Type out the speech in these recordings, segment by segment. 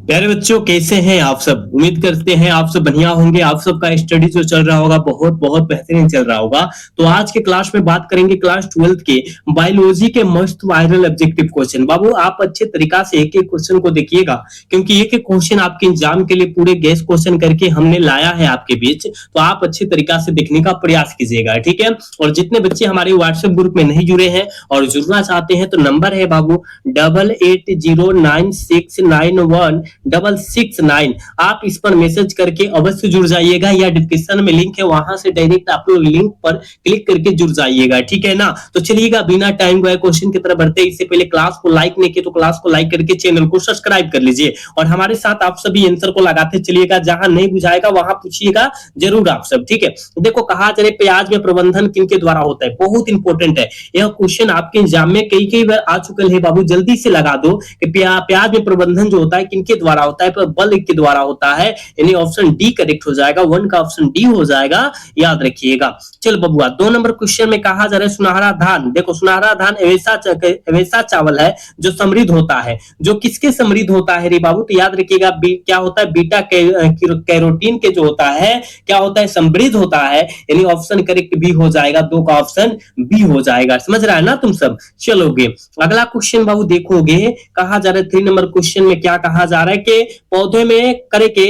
प्यारे बच्चों, कैसे हैं आप सब। उम्मीद करते हैं आप सब बढ़िया होंगे। आप सबका स्टडी जो चल रहा होगा बहुत बहुत बेहतरीन चल रहा होगा। तो आज के क्लास में बात करेंगे क्लास 12 के बायोलॉजी के मस्त वायरल ऑब्जेक्टिव क्वेश्चन। बाबू आप अच्छे तरीका से एक एक क्वेश्चन को देखिएगा, क्योंकि एक एक क्वेश्चन आपके एग्जाम के लिए पूरे गैस क्वेश्चन करके हमने लाया है आपके बीच। तो आप अच्छे तरीका से देखने का प्रयास कीजिएगा, ठीक है। और जितने बच्चे हमारे व्हाट्सएप ग्रुप में नहीं जुड़े हैं और जुड़ना चाहते हैं तो नंबर है बाबू 8809691669। आप इस पर मैसेज करके अवश्य जुड़ जाइएगा, या डिस्क्रिप्शन में लिंक है, वहां से डायरेक्ट आप लोग लिंक पर क्लिक करके जुड़ जाइएगा, ठीक है ना। तो चलिएगा बिना टाइम गए क्वेश्चन की तरफ बढ़ते। इससे पहले क्लास को लाइक नहीं किया तो क्लास को लाइक करके चैनल को सब्सक्राइब कर लीजिए, और हमारे साथ आप सभी आंसर को लगाते चलिएगा। जहां नहीं बुझाएगा वहां पूछिएगा जरूर आप सब, ठीक है। देखो कहा जा रहा है प्याज में प्रबंधन किनके द्वारा होता है, बहुत इंपॉर्टेंट है यह क्वेश्चन। आपके एग्जाम में कई कई बार आ चुके हैं बाबू, जल्दी से लगा दो कि प्याज में प्रबंधन जो होता है किनके द्वारा होता है, बल के द्वारा होता है। यानी ऑप्शन डी करेक्ट हो जाएगा, 1 का ऑप्शन डी हो जाएगा, याद रखिएगा। चल बबुआ 2 नंबर क्वेश्चन में कहा जा रहा है सुनहरा धान। देखो सुनहरा धान ऐसा चावल है जो समृद्ध होता है। जो किसके समृद्ध होता है रे बाबू, तो याद रखिएगा क्या होता है, बीटा कैरोटीन के जो होता है क्या होता है, समृद्ध होता है। यानी ऑप्शन करेक्ट बी हो जाएगा, 2 का ऑप्शन बी हो जाएगा। समझ रहा है ना तुम सब। चलोगे अगला क्वेश्चन बाबू देखोगे, कहा जा रहा है 3 नंबर क्वेश्चन में क्या कहा जा रहा है कि पौधे में करे के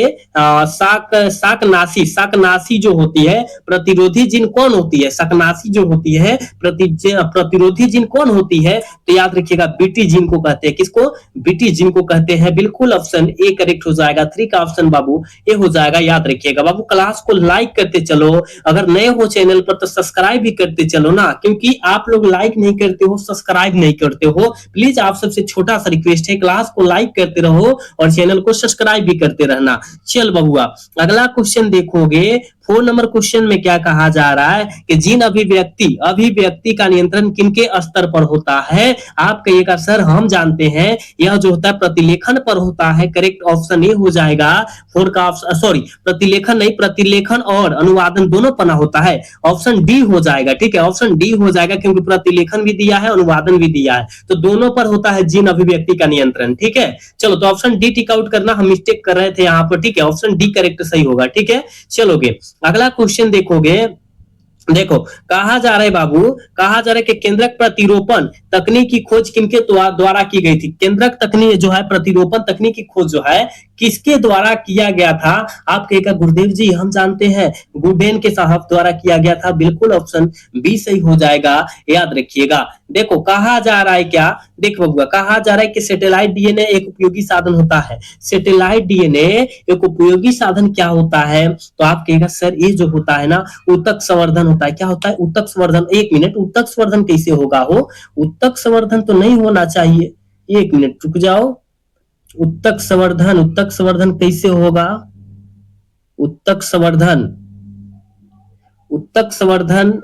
शाकनाशी जो होती है प्रतिरोधी जिन कौन होती है, शाकनाशी जो होती है प्रतिरोधी जिन कौन होती है, तो याद रखिएगा बीटी जिन को कहते हैं। किसको, बीटी जिन को कहते हैं। बिल्कुल ऑप्शन ए करेक्ट हो जाएगा, 3 का ऑप्शन बाबू ए हो जाएगा, याद रखिएगा। बाबू क्लास को लाइक करते चलो, अगर नए हो चैनल पर तो सब्सक्राइब भी करते चलो ना, क्योंकि आप लोग लाइक नहीं करते हो, सब्सक्राइब नहीं करते हो। प्लीज आप सबसे छोटा सा रिक्वेस्ट है, क्लास को लाइक करते रहो और चैनल को सब्सक्राइब भी करते रहना। चल बबुआ अगला क्वेश्चन देखोगे, 4 नंबर क्वेश्चन में क्या कहा जा रहा है कि जीन अभिव्यक्ति का नियंत्रण किनके स्तर पर होता है। आप कहिएगा सर हम जानते हैं, यह जो होता है प्रतिलेखन पर होता है। करेक्ट ऑप्शन ए हो जाएगा, 4 का ऑप्शन सॉरी प्रतिलेखन नहीं, प्रतिलेखन और अनुवादन दोनों पर होता है। ऑप्शन डी हो जाएगा, ठीक है, ऑप्शन डी हो जाएगा, क्योंकि प्रतिलेखन भी दिया है, अनुवादन भी दिया है, तो दोनों पर होता है जीन अभिव्यक्ति का नियंत्रण, ठीक है। चलो तो ऑप्शन डी टिक आउट करना, हम मिस्टेक कर रहे थे यहाँ पर, ठीक है। ऑप्शन डी करेक्ट सही होगा, ठीक है। चलोगे अगला क्वेश्चन देखोगे, देखो कहा जा रहा है बाबू, कहा जा रहा है कि केंद्रक प्रतिरोपण तकनीक की खोज किनके द्वारा की गई थी। केंद्रक तकनीक जो है, प्रतिरोपण तकनीक की खोज जो है किसके द्वारा किया गया था। आप कहेगा गुरुदेव जी हम जानते हैं, गुडेन के साहब द्वारा किया गया था। बिल्कुल ऑप्शन बी सही हो जाएगा, याद रखिएगा। देखो कहा जा रहा है क्या, देखो बबुआ कहा जा रहा है कि सैटेलाइट डीएनए एक उपयोगी साधन होता है। सैटेलाइट डीएनए एक उपयोगी साधन क्या होता है, तो आप कहेगा सर ये जो होता है ना ऊतक संवर्धन होता है। क्या होता है, ऊतक संवर्धन। 1 मिनट, ऊतक संवर्धन कैसे होगा हो, ऊतक संवर्धन तो नहीं होना चाहिए। 1 मिनट रुक जाओ, उत्तक संवर्धन कैसे होगा। उत्तक संवर्धन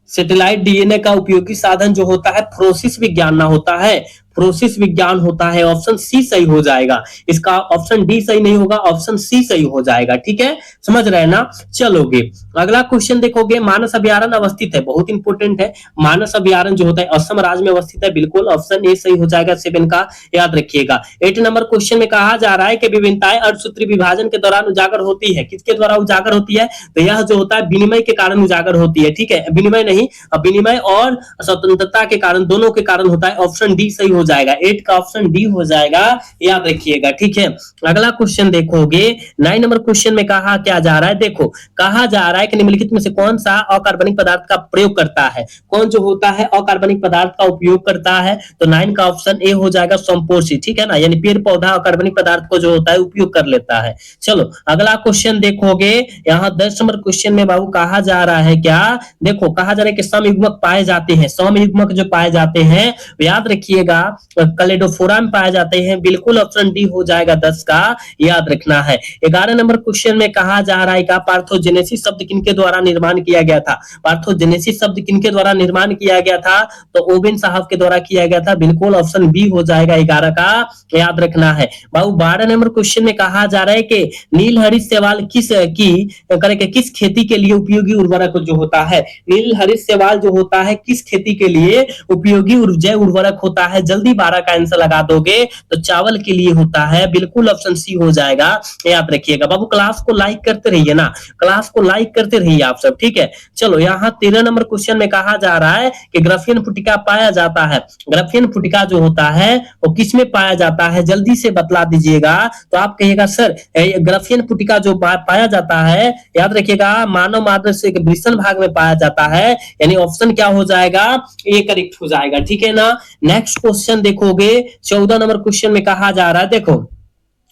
सैटेलाइट डीएनए का उपयोगी साधन जो होता है प्रोसेस विज्ञान ना होता है, प्रोसेस विज्ञान होता है। ऑप्शन सी सही हो जाएगा, इसका ऑप्शन डी सही नहीं होगा, ऑप्शन सी सही हो जाएगा, ठीक है। समझ रहे हैं ना। चलोगे अगला क्वेश्चन देखोगे, मानस अभ्यारण्य अवस्थित है, बहुत इंपॉर्टेंट है। मानस अभ्यारण्य जो होता है असम राज्य में अवस्थित है। बिल्कुल ऑप्शन ए सही हो जाएगा, 7 का, याद रखिएगा। 8 नंबर क्वेश्चन में कहा जा रहा है कि विभिन्नताएं अर्धसूत्रीय विभाजन के दौरान उजागर होती है। किसके द्वारा उजागर होती है, तो यह जो होता है विनिमय के कारण उजागर होती है, ठीक है। विनिमय नहीं, विनिमय और स्वतंत्रता के कारण, दोनों के कारण होता है। ऑप्शन डी सही हो जाएगा, 8 का ऑप्शन डी हो जाएगा, याद रखिएगा, ठीक है। अगला क्वेश्चन देखोगे, 9 नंबर क्वेश्चन में कहा क्या जा रहा है, देखो कहा जा रहा है कि निम्नलिखित में से कौन सा अकार्बनिक पदार्थ का प्रयोग करता है। कौन जो होता है अकार्बनिक पदार्थ का उपयोग करता है, तो 9 का ऑप्शन ए हो जाएगा, संपोषी, ठीक है ना। यानी पेड़ पौधा अकार्बनिक पदार्थ को जो होता है उपयोग कर लेता है। चलो अगला क्वेश्चन देखोगे, यहाँ 10 नंबर क्वेश्चन में बाबू कहा जा रहा है क्या, देखो कहा जा रहा है कि समयुग्मक पाए जाते हैं। समयुग्मक जो पाए जाते हैं याद रखिएगा कैलेडोफोरा में पाए जाते हैं। बिल्कुल ऑप्शन डी हो जाएगा, 10 का, याद रखना है। 11 नंबर क्वेश्चन में कहा जा रहा है कि पार्थोजेनेसिस शब्द किनके द्वारा निर्माण किया गया था। पार्थोजेनेसिस शब्द किनके द्वारा निर्माण किया गया था, तो ओवेन साहब के द्वारा किया गया था। बिल्कुल ऑप्शन बी हो जाएगा, 11 का, याद रखना है। बाबू 12 नंबर क्वेश्चन में कहा जा रहा है कि नीलहरित शैवाल किस खेती के लिए उपयोगी उर्वरक जो होता है। नीलहरित शैवाल जो होता है किस खेती के लिए उपयोगी जैव उर्वरक होता है, जल्दी जल्दी 12 का आंसर लगा दोगे तो चावल के लिए होता है, बिल्कुल ऑप्शन सी हो जाएगा, याद रखिएगा। बाबू क्लास को लाइक करते रहिए ना, क्लास को लाइक करते रहिए आप सब, ठीक है। चलो यहाँ 13 नंबर क्वेश्चन में कहा जा रहा है कि ग्राफियन फुटिका पाया जाता है। ग्राफियन फुटिका जो होता है वो किस में पाया जाता है, जल्दी से बतला दीजिएगा। तो आप कहिएगा सर ग्राफियन फुटिका जो पाया जाता है, याद रखिएगा, मानव मात्र से वृषण भाग में पाया जाता है, यानी ऑप्शन क्या हो जाएगा, ए करेक्ट हो जाएगा, ठीक है ना। नेक्स्ट क्वेश्चन देखोगे 14 नंबर क्वेश्चन में कहा जा रहा है, देखो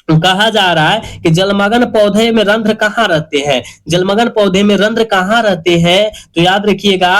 कहा जा रहा है कि जलमग्न पौधे में रंध्र कहाँ रहते हैं, जलमग्न पौधे में रंध्र कहाँ रहते हैं, तो याद रखिएगा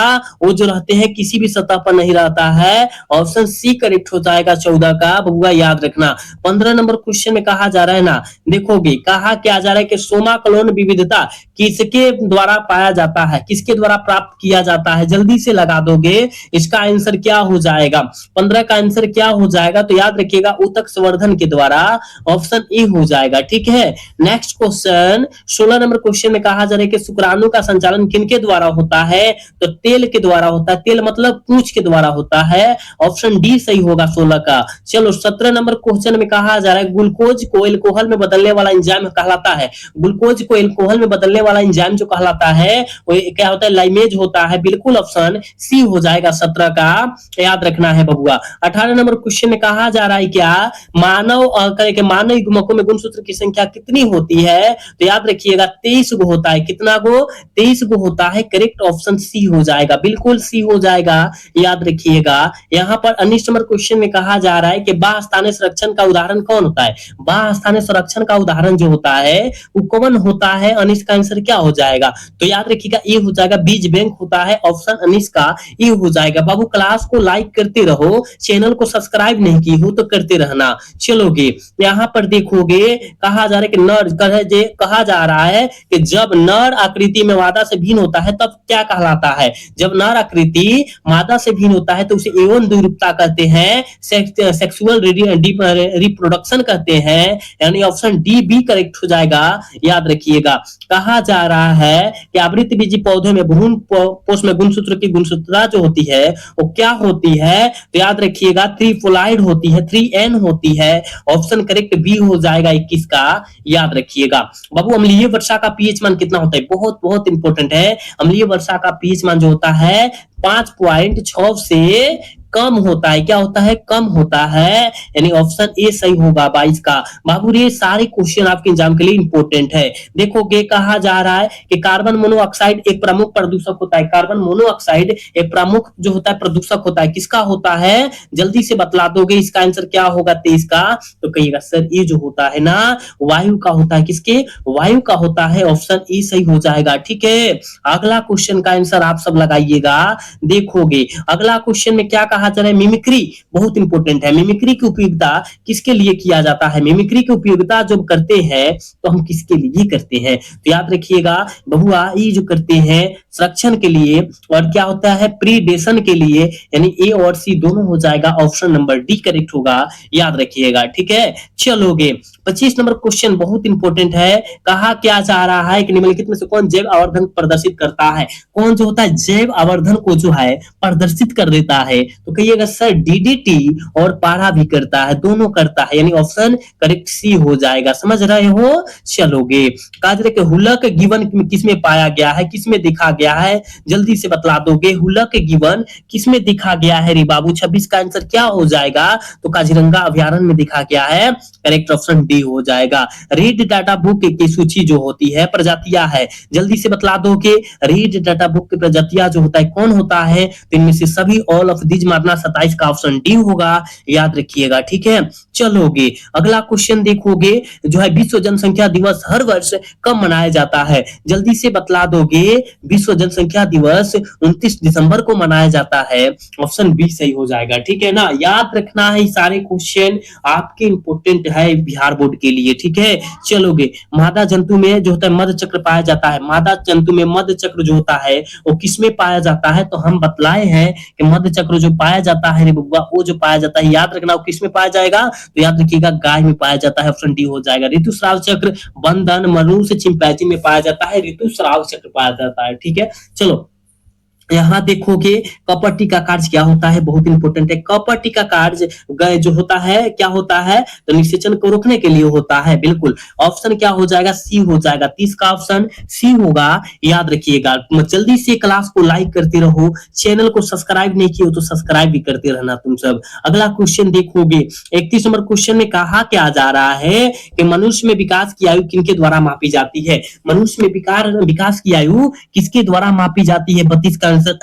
वो जो रहते हैं किसी भी सतह पर नहीं रहता है, ऑप्शन सी करेक्ट हो जाएगा 14 का, बबुआ याद रखना। 15 नंबर क्वेश्चन में कहा जा रहा है ना, देखोगे कहा क्या जा रहा है कि सोमा क्लोन विविधता किसके द्वारा पाया जाता है, किसके द्वारा प्राप्त किया जाता है, जल्दी से लगा दोगे, इसका आंसर क्या हो जाएगा, 15 का आंसर क्या हो जाएगा, तो याद रखिएगा ऊतक संवर्धन के द्वारा, ऑप्शन ए हो जाएगा, ठीक है। नेक्स्ट क्वेश्चन 16 नंबर क्वेश्चन में कहा जा रहा है कि शुक्राणु का संचालन किनके द्वारा होता है, तो तेल के द्वारा होता है, तेल मतलब पूंछ के द्वारा होता है, ऑप्शन डी सही होगा 16 का। चलो 17 नंबर क्वेश्चन में कहा जा रहा है ग्लूकोज को एल्कोहल में बदलने वाला एंजाइम कहलाता है, ग्लूकोज को एल्कोहल में बदलने वाला एंजाइम जो कहलाता है वो क्या होता है, लाइमेज होता है, बिल्कुल ऑप्शन सी हो जाएगा 17 का, याद रखना है बबुआ। 18 नंबर क्वेश्चन में कहा जा रहा है क्या मानव युग्मकों में गुणसूत्र की संख्या कितनी होती है, तो याद रखिएगा 23 गो होता है, कितना गो, 23 गो होता है, करेक्ट ऑप्शन सी हो जाएगा, बिल्कुल सी हो जाएगा, याद रखिएगा। यहाँ पर 19 नंबर क्वेश्चन में कहा जा रहा है कि बाह्य स्थानीय संरक्षण का उदाहरण कौन होता है, बाह्य स्थानीय संरक्षण का उदाहरण जो होता है वो कौन होता है, 19 का आंसर क्या हो जाएगा, तो याद रखिएगा ये हो जाएगा बीज बैंक होता है, ऑप्शन 19 का ये हो जाएगा। बाबू क्लास को लाइक करते रहो, चैनल को सब्सक्राइब नहीं की हो तो करते रहना। चलोगे यहाँ पर देखोगे कहा जा रहा है कि कहा जा रहा है कि जब नर आकृति में मादा से भिन्न होता है तब क्या कहलाता है, जब नर आकृति मादा से भिन्न होता है तो उसे एवं द्विरूपता कहते हैं, सेक्सुअल रिप्रोडक्शन कहते हैं, यानी ऑप्शन डी बी करेक्ट हो जाएगा, याद रखिएगा। कहा जा रहा है कि आवृतबीजी पौधों में भ्रूण पोष में गुणसूत्र की गुणसूत्रता जो होती है वो क्या होती है, तो याद रखिएगा त्रिफोलाइड होती है, 3N होती है, ऑप्शन करेक्ट बी हो जाएगा 21 का, याद रखिएगा। बाबू अम्लीय वर्षा का पीएच मान कितना होता है, बहुत बहुत इंपॉर्टेंट है, अम्लीय वर्षा का पीएच मान जो होता है 5.6 से कम होता है, क्या होता है, कम होता है, यानी ऑप्शन ए सही होगा 22 का। बाबू ये सारे क्वेश्चन आपके एग्जाम के लिए इंपॉर्टेंट है। देखोगे कहा जा रहा है कि कार्बन मोनोऑक्साइड एक प्रमुख प्रदूषक होता है, कार्बन मोनोऑक्साइड एक प्रमुख जो होता है प्रदूषक होता है, किसका होता है, जल्दी से बतला दोगे, इसका आंसर क्या होगा 23 का, तो कहिएगा सर ये जो होता है ना वायु का होता है, किसके, वायु का होता है, ऑप्शन ए सही हो जाएगा, ठीक है। अगला क्वेश्चन का आंसर आप सब लगाइएगा, देखोगे अगला क्वेश्चन में क्या कहा जा रहा है, मिमिक्री बहुत इंपॉर्टेंट है, मिमिक्री की उपयोगिता किसके लिए किया जाता है, मिमिक्री की उपयोगिता जब करते हैं तो हम किसके लिए करते हैं, तो याद रखिएगा बहुआ ये जो करते हैं संरक्षण के लिए, और क्या होता है प्रीडेशन के लिए, यानी ए और सी दोनों हो जाएगा, ऑप्शन नंबर डी करेक्ट होगा, याद रखिएगा, ठीक है। चलोगे 25 नंबर क्वेश्चन बहुत इंपॉर्टेंट है, कहा क्या जा रहा है कि निम्नलिखित में से कौन जैव आवर्धन प्रदर्शित करता है, कौन जो होता है जैव आवर्धन को जो है प्रदर्शित कर देता है, तो कहिएगा सर डीडीटी और पारा भी करता है, दोनों करता है, यानी ऑप्शन करेक्ट सी हो जाएगा, समझ रहे हो। चलोगे काजरे के हुलक गिवन किसमें पाया गया है, किसमें दिखा गया है, जल्दी से बतला दोगे, हुलक गिवन किसमें दिखा गया है रे बाबू, 26 का आंसर क्या हो जाएगा, तो काजीरंगा अभयारण्य में दिखा गया है, करेक्ट ऑप्शन डी हो जाएगा। रीड डाटा बुक की सूची जो होती है प्रजातियां है, जल्दी से बतला दोगे, रीड डाटा बुक की प्रजातियां जो होता है कौन होता है, तो इनमें से सभी ऑल ऑफ दीज मारना, 27 का ऑप्शन डी होगा, याद रखिएगा, ठीक है। चलोगे अगला क्वेश्चन देखोगे जो है विश्व जनसंख्या दिवस हर वर्ष कब मनाया जाता है, जल्दी से बतला दोगे, विश्व जनसंख्या दिवस 29 दिसंबर को मनाया जाता है, ऑप्शन बी सही हो जाएगा, ठीक है ना। याद रखना है सारे क्वेश्चन आपके इंपोर्टेंट है बिहार बोर्ड के लिए, ठीक है। चलोगे मादा जंतु में जो होता है मध्य चक्र पाया जाता है, मादा जंतु में मध्य चक्र जो होता है वो किसमें पाया जाता है, तो हम बतलाए हैं कि मध्य चक्र जो पाया जाता है बबुआ, वो जो पाया जाता है याद रखना वो किसमें पाया जाएगा, तो याद रखिएगा गाय में पाया जाता है, ऑप्शन डी हो जाएगा। ऋतुस्राव चक्र बंधन मनुष्य चिंपैंजी में पाया जाता है, ऋतुस्राव चक्र पाया जाता है, ठीक है। चलो यहाँ देखोगे कपटी का कार्य क्या होता है, बहुत इंपॉर्टेंट है। कपटी का कार्य जो होता है क्या होता है, तो निषेचन को रोकने के लिए होता है। बिल्कुल ऑप्शन क्या हो जाएगा, सी हो जाएगा। 30 का ऑप्शन सी होगा, याद रखिएगा। जल्दी से क्लास को लाइक करते रहो, चैनल को सब्सक्राइब नहीं किए हो तो सब्सक्राइब भी करते रहना तुम सब। अगला क्वेश्चन देखोगे 31 नंबर क्वेश्चन में कहा क्या जा रहा है कि मनुष्य में विकास की आयु किनके द्वारा मापी जाती है। मनुष्य में विकास की आयु किसके द्वारा मापी जाती है। 32 का आंसर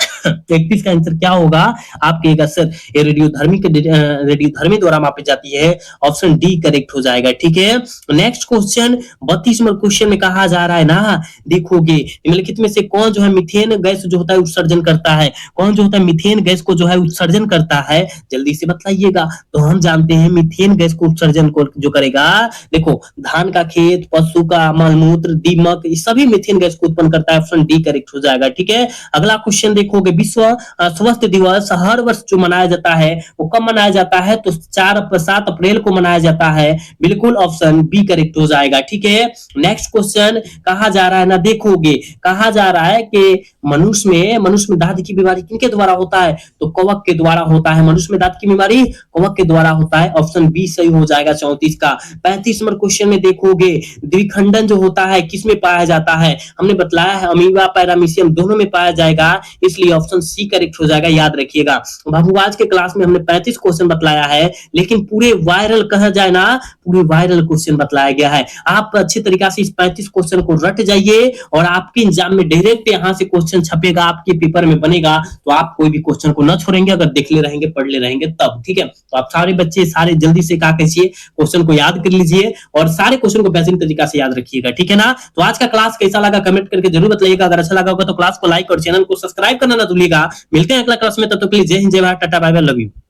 31 का आंसर क्या होगा, आप कहिएगा सर ये रेडियोधर्मी द्वारा मापी जाती है। ऑप्शन डी करेक्ट हो जाएगा। ठीक है, नेक्स्ट क्वेश्चन 32 नंबर क्वेश्चन में कहा जा रहा है ना, देखोगे निम्नलिखित में से कौन जो है मीथेन गैस जो होता है उत्सर्जन करता है। कौन जो होता है मीथेन गैस को जो है उत्सर्जन करता है, जल्दी से बताइएगा। तो हम जानते हैं मीथेन गैस को उत्सर्जन को जो करेगा, देखो धान का खेत, पशु का मलमूत्र, दीमक, ये सभी मीथेन गैस को उत्पन्न करता है। ऑप्शन डी करेक्ट हो जाएगा। ठीक है, अगला क्वेश्चन देखोगे विश्व स्वास्थ्य दिवस हर वर्ष जो मनाया जाता है वो कब मनाया जाता है, तो 7 अप्रैल को मनाया जाता है। बिल्कुल ऑप्शन बी करेक्ट हो जाएगा। ठीक है, नेक्स्ट क्वेश्चन कहा जा रहा है ना, देखोगे कहा जा रहा है कि मनुष्य में दांत की बीमारी किनके द्वारा होता है, तो कवक के द्वारा होता है। मनुष्य में दांत की बीमारी कवक के द्वारा होता है। ऑप्शन बी सही हो जाएगा 34 का। 35 नंबर क्वेश्चन में देखोगे द्विखंडन जो होता है किसमें पाया जाता है, हमने बतलाया है अमीबा पैरामीशियम दोनों में पाया जाएगा, इसलिए ऑप्शन सी करेक्ट हो जाएगा। याद रखिएगा बाबू, आज के क्लास में हमने 35 क्वेश्चन बतलाया है, लेकिन पूरे वायरल कहा जाए ना, पूरे वायरल क्वेश्चन बतलाया गया है। आप अच्छी तरीके से इस 35 क्वेश्चन को रट जाइए और आपके एग्जाम में डायरेक्ट यहाँ से क्वेश्चन छपेगा, आपके पेपर में बनेगा, तो आप कोई भी क्वेश्चन को न छोड़ेंगे अगर देख ले रहेंगे, पढ़ ले रहेंगे तब। ठीक है, तो आप सारे बच्चे सारे जल्दी से क्या कीजिए, क्वेश्चन को याद कर लीजिए और सारे क्वेश्चन को बेहतरीन तरीका से याद रखिएगा। ठीक है ना, तो आज का क्लास कैसा लगा कमेंट करके जरूर बताइएगा। अगर अच्छा लगा होगा तो क्लास को लाइक और चैनल को सब्सक्राइब करना ना भूलिएगा। मिलते हैं अगला क्लास में, तब तक के लिए जय हिंद, जय Bharat, tata, bye bye, love you.